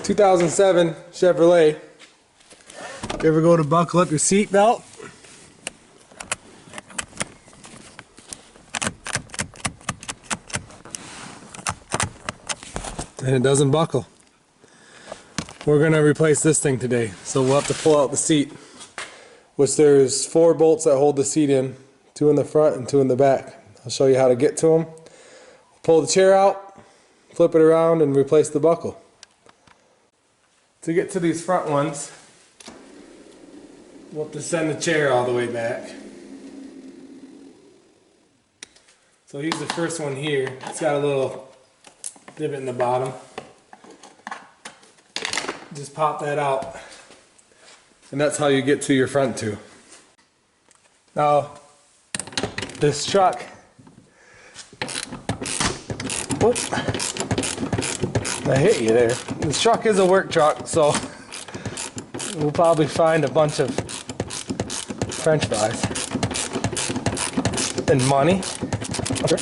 2007 Chevrolet. If you ever go to buckle up your seatbelt, and it doesn't buckle. We're going to replace this thing today, so we'll have to pull out the seat, which there's 4 bolts that hold the seat in, 2 in the front and 2 in the back. I'll show you how to get to them. Pull the chair out, flip it around, and replace the buckle. To get to these front ones, we'll have to send the chair all the way back. So here's the first one here. It's got a little divot in the bottom. Just pop that out, and that's how you get to your front two. Now, this truck, whoop, I hit you there. This truck is a work truck, so we'll probably find a bunch of French fries and money. Okay.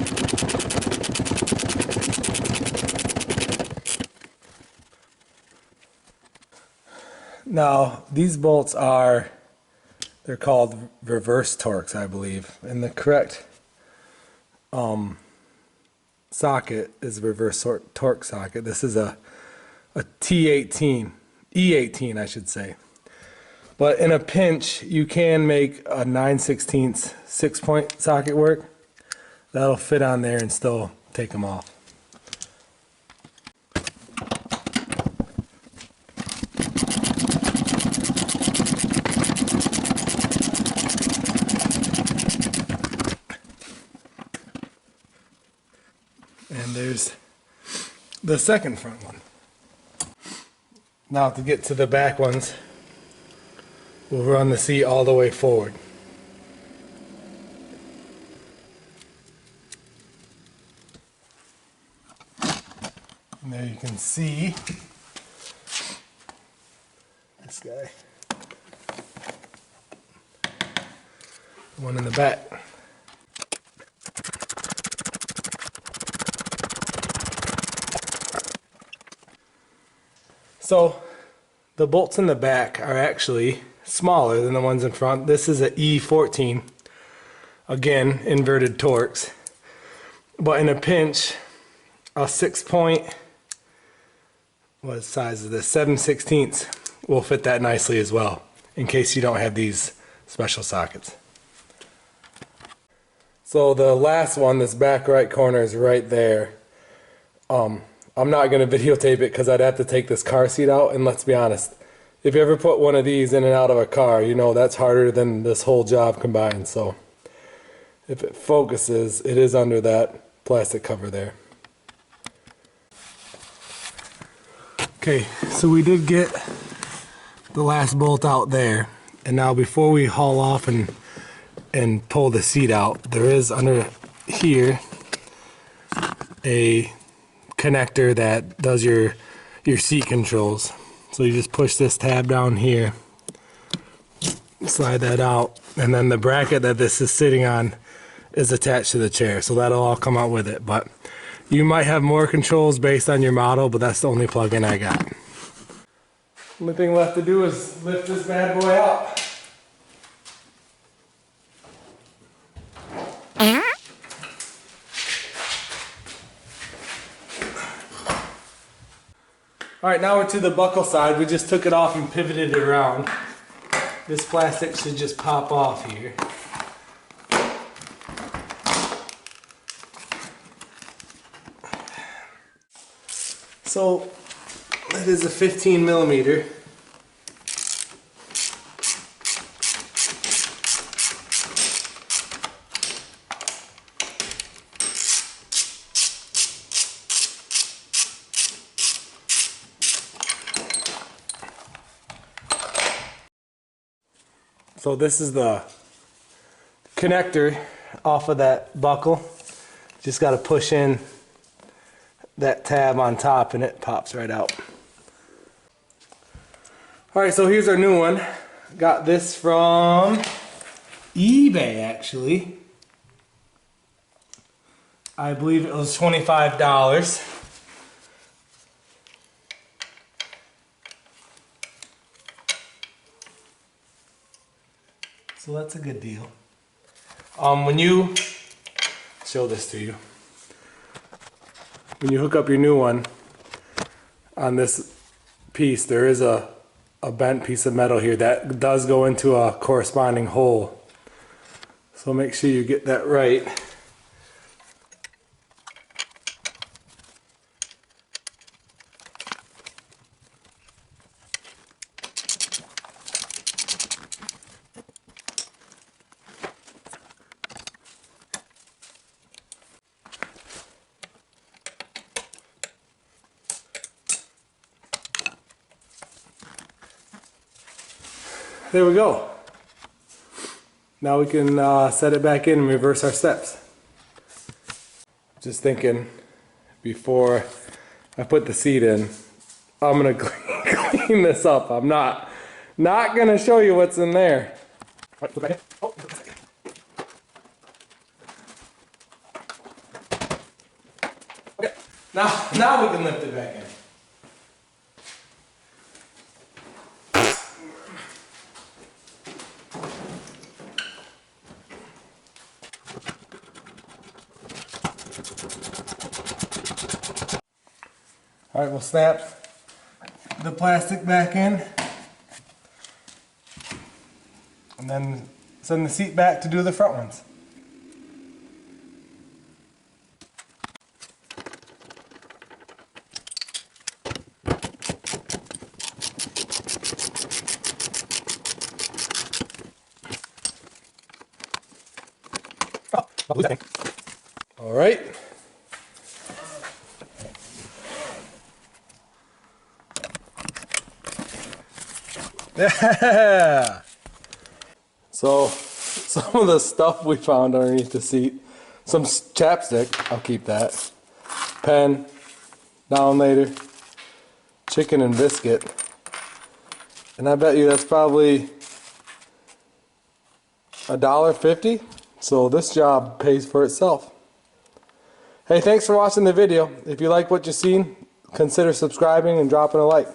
Now, these bolts they're called reverse torques, I believe, and the correct socket is a reverse torque socket. This is a T18, E18 I should say. But in a pinch, you can make a 9/16 6-point socket work. That'll fit on there and still take them off. And there's the second front one. Now to get to the back ones, we'll run the seat all the way forward. And there you can see this guy. One in the back. So the bolts in the back are actually smaller than the ones in front. This is an E14, again inverted torques, but in a pinch a 6-point, what size is this, 7/16 will fit that nicely as well, in case you don't have these special sockets. So the last one, this back right corner, is right there. I'm not going to videotape it because I'd have to take this car seat out, and let's be honest, if you ever put one of these in and out of a car, you know that's harder than this whole job combined. So if it focuses, it is under that plastic cover there. Okay, so we did get the last bolt out there, and now before we haul off and pull the seat out, there is under here a connector that does your seat controls. So you just push this tab down here, slide that out, and then the bracket that this is sitting on is attached to the chair, so that'll all come out with it. But you might have more controls based on your model, but that's the only plug-in I got. Only thing left to do is lift this bad boy up. Alright, now we're to the buckle side. We just took it off and pivoted it around. This plastic should just pop off here. So, it is a 15 millimeter. So this is the connector off of that buckle. Just got to push in that tab on top and it pops right out. Alright, so here's our new one. Got this from eBay actually. I believe it was $25. So that's a good deal. When you show this to you, when you hook up your new one on this piece, there is a bent piece of metal here that does go into a corresponding hole. So make sure you get that right. There we go. Now we can set it back in and reverse our steps. Just thinking, before I put the seat in, I'm gonna clean this up. I'm not gonna show you what's in there. All right, put it back in. Oh, put it back in. Okay, now we can lift it back in. All right, we'll snap the plastic back in and then send the seat back to do the front ones. All right. Yeah. So some of the stuff we found underneath the seat, some chapstick, I'll keep that, pen, down later, chicken and biscuit, and I bet you that's probably $1.50. So this job pays for itself. Hey, thanks for watching the video. If you like what you've seen, consider subscribing and dropping a like.